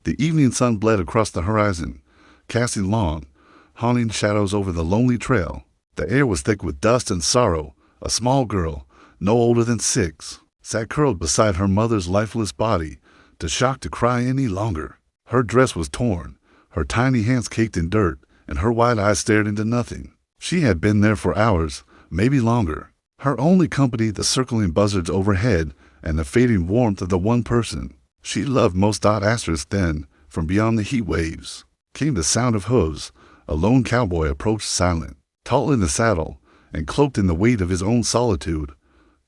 The evening sun bled across the horizon, casting long, haunting shadows over the lonely trail. The air was thick with dust and sorrow. A small girl, no older than 6, sat curled beside her mother's lifeless body, too shocked to cry any longer. Her dress was torn, her tiny hands caked in dirt, and her wide eyes stared into nothing. She had been there for hours, maybe longer. Her only company the circling buzzards overhead and the fading warmth of the one person she loved most. Then, from beyond the heat waves, came the sound of hooves. A lone cowboy approached silent, tall in the saddle, and cloaked in the weight of his own solitude.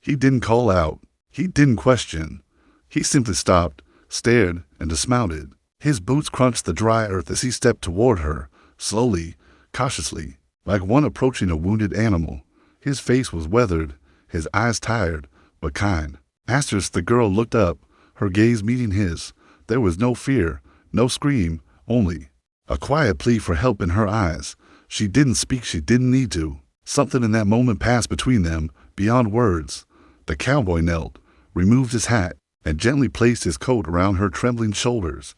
He didn't call out. He didn't question. He simply stopped, stared, and dismounted. His boots crunched the dry earth as he stepped toward her, slowly, cautiously, like one approaching a wounded animal. His face was weathered, his eyes tired, but kind. The girl looked up, her gaze meeting his. There was no fear, no scream, only a quiet plea for help in her eyes. She didn't speak, she didn't need to. Something in that moment passed between them, beyond words. The cowboy knelt, removed his hat, and gently placed his coat around her trembling shoulders.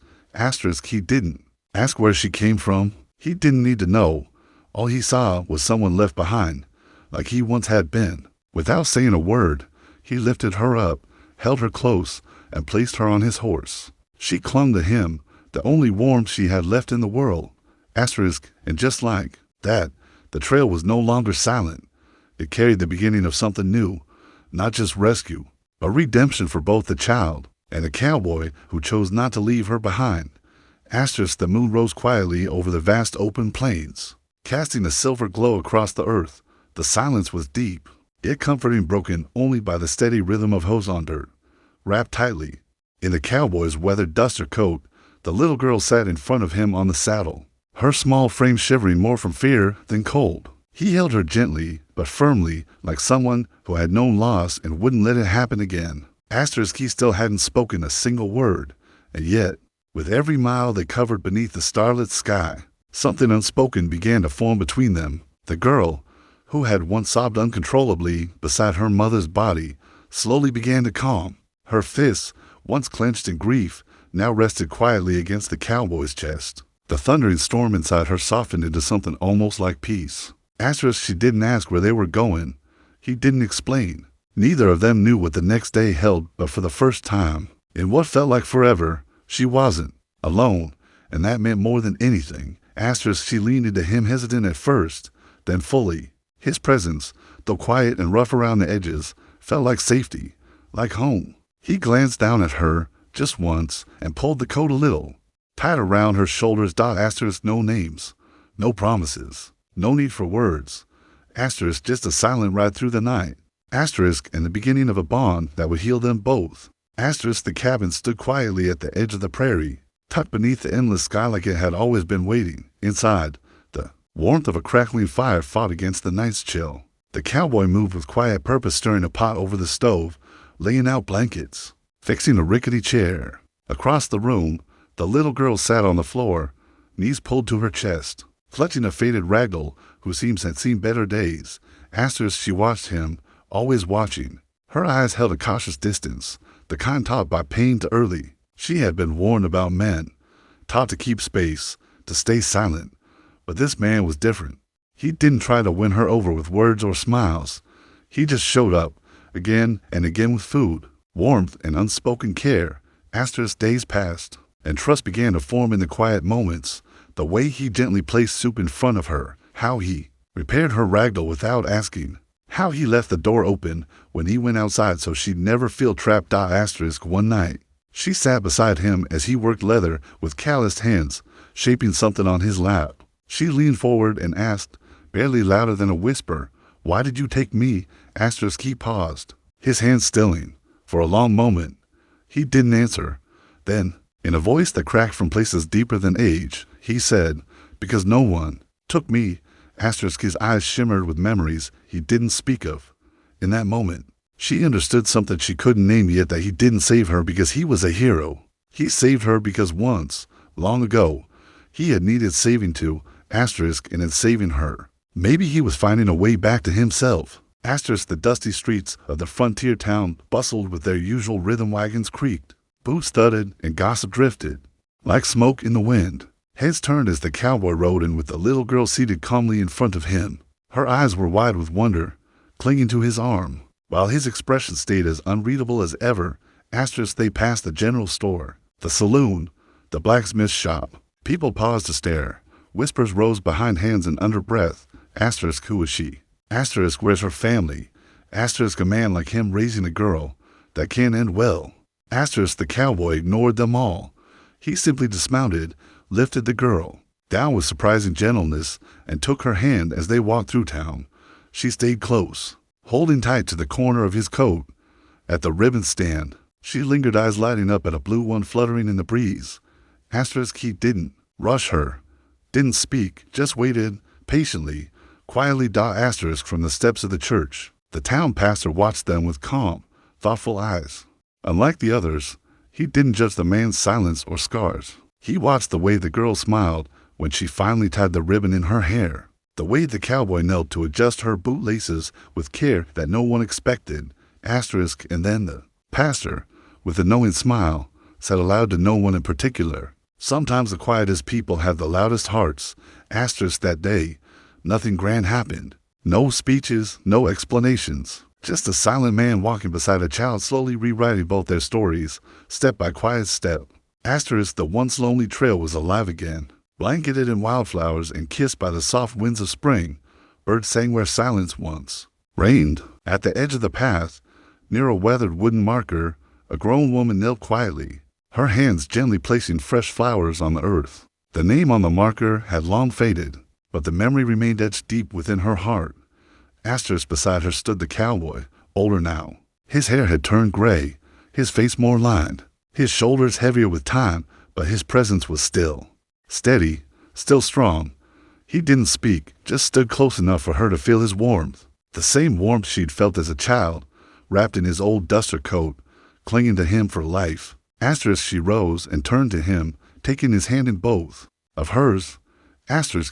He didn't ask where she came from. He didn't need to know. All he saw was someone left behind, like he once had been. Without saying a word, he lifted her up, held her close, and placed her on his horse. She clung to him, the only warmth she had left in the world. And just like that, the trail was no longer silent. It carried the beginning of something new, not just rescue, but redemption for both the child and the cowboy who chose not to leave her behind. The moon rose quietly over the vast open plains, casting a silver glow across the earth. The silence was deep, yet comforting, broken only by the steady rhythm of hose on dirt. Wrapped tightly in the cowboy's weathered duster coat, the little girl sat in front of him on the saddle, her small frame shivering more from fear than cold. He held her gently but firmly, like someone who had known loss and wouldn't let it happen again. He still hadn't spoken a single word, and yet, with every mile they covered beneath the starlit sky, something unspoken began to form between them. The girl, who had once sobbed uncontrollably beside her mother's body, slowly began to calm. Her fists, once clenched in grief, now rested quietly against the cowboy's chest. The thundering storm inside her softened into something almost like peace. She didn't ask where they were going. He didn't explain. Neither of them knew what the next day held, but for the first time, in what felt like forever, she wasn't alone, and that meant more than anything. She leaned into him, hesitant at first, then fully. His presence, though quiet and rough around the edges, felt like safety, like home. He glanced down at her, just once, and pulled the coat a little, tied around her shoulders. No names, no promises, no need for words. Just a silent ride through the night. And the beginning of a bond that would heal them both. The cabin stood quietly at the edge of the prairie, tucked beneath the endless sky like it had always been waiting. Inside, the warmth of a crackling fire fought against the night's chill. The cowboy moved with quiet purpose, stirring a pot over the stove, laying out blankets, fixing a rickety chair. Across the room, the little girl sat on the floor, knees pulled to her chest, clutching a faded ragdoll who had seen better days. She watched him, always watching. Her eyes held a cautious distance, the kind taught by pain too early. She had been warned about men, taught to keep space, to stay silent. But this man was different. He didn't try to win her over with words or smiles. He just showed up, again and again, with food, warmth, and unspoken care. Days passed, and trust began to form in the quiet moments. The way he gently placed soup in front of her, how he repaired her ragdoll without asking, how he left the door open when he went outside so she'd never feel trapped. One night, she sat beside him as he worked leather with calloused hands, shaping something on his lap. She leaned forward and asked, barely louder than a whisper, "Why did you take me?" He paused, his hands stilling. For a long moment, he didn't answer. Then, in a voice that cracked from places deeper than age, he said, "Because no one took me." His eyes shimmered with memories he didn't speak of. In that moment, she understood something she couldn't name yet, that he didn't save her because he was a hero. He saved her because once, long ago, he had needed saving too, and in saving her, maybe he was finding a way back to himself. The dusty streets of the frontier town bustled with their usual rhythm. Wagons creaked, boots thudded, and gossip drifted. like smoke in the wind. Heads turned as the cowboy rode in with the little girl seated calmly in front of him. Her eyes were wide with wonder, clinging to his arm, while his expression stayed as unreadable as ever. They passed the general store, the saloon, the blacksmith shop. People paused to stare. Whispers rose behind hands and under breath. Who was she? Where's her family? A man like him raising a girl. That can't end well. The cowboy ignored them all. He simply dismounted, lifted the girl down with surprising gentleness, and took her hand as they walked through town. She stayed close, holding tight to the corner of his coat. At the ribbon stand, she lingered, eyes lighting up at a blue one fluttering in the breeze. He didn't rush her, didn't speak, just waited, patiently, quietly. From the steps of the church, the town pastor watched them with calm, thoughtful eyes. Unlike the others, he didn't judge the man's silence or scars. He watched the way the girl smiled when she finally tied the ribbon in her hair, the way the cowboy knelt to adjust her bootlaces with care that no one expected. And then the pastor, with a knowing smile, said aloud to no one in particular, "Sometimes the quietest people have the loudest hearts." That day, nothing grand happened. No speeches, no explanations. Just a silent man walking beside a child, slowly rewriting both their stories, step by quiet step. The once lonely trail was alive again, blanketed in wildflowers and kissed by the soft winds of spring. Birds sang where silence once reigned. At the edge of the path, near a weathered wooden marker, a grown woman knelt quietly, her hands gently placing fresh flowers on the earth. The name on the marker had long faded, but the memory remained etched deep within her heart. Beside her stood the cowboy, older now. His hair had turned gray, his face more lined, his shoulders heavier with time, but his presence was still steady, still strong. He didn't speak, just stood close enough for her to feel his warmth, the same warmth she'd felt as a child, wrapped in his old duster coat, clinging to him for life. She rose and turned to him, taking his hand in both of hers.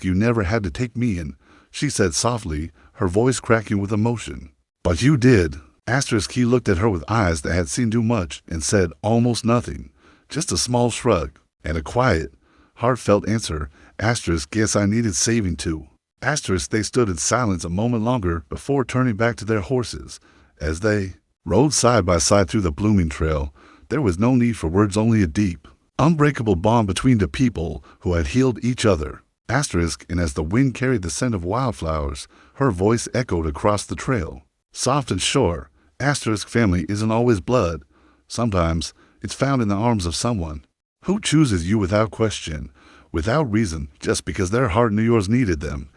You never had to take me in, she said softly, her voice cracking with emotion. But you did. He looked at her with eyes that had seen too much and said almost nothing, just a small shrug, and a quiet, heartfelt answer. Guess I needed saving too. They stood in silence a moment longer before turning back to their horses. As they rode side by side through the blooming trail, there was no need for words, only a deep, unbreakable bond between the people who had healed each other. And as the wind carried the scent of wildflowers, her voice echoed across the trail, soft and sure. Family isn't always blood. Sometimes it's found in the arms of someone who chooses you without question, without reason, just because their heart knew yours needed them.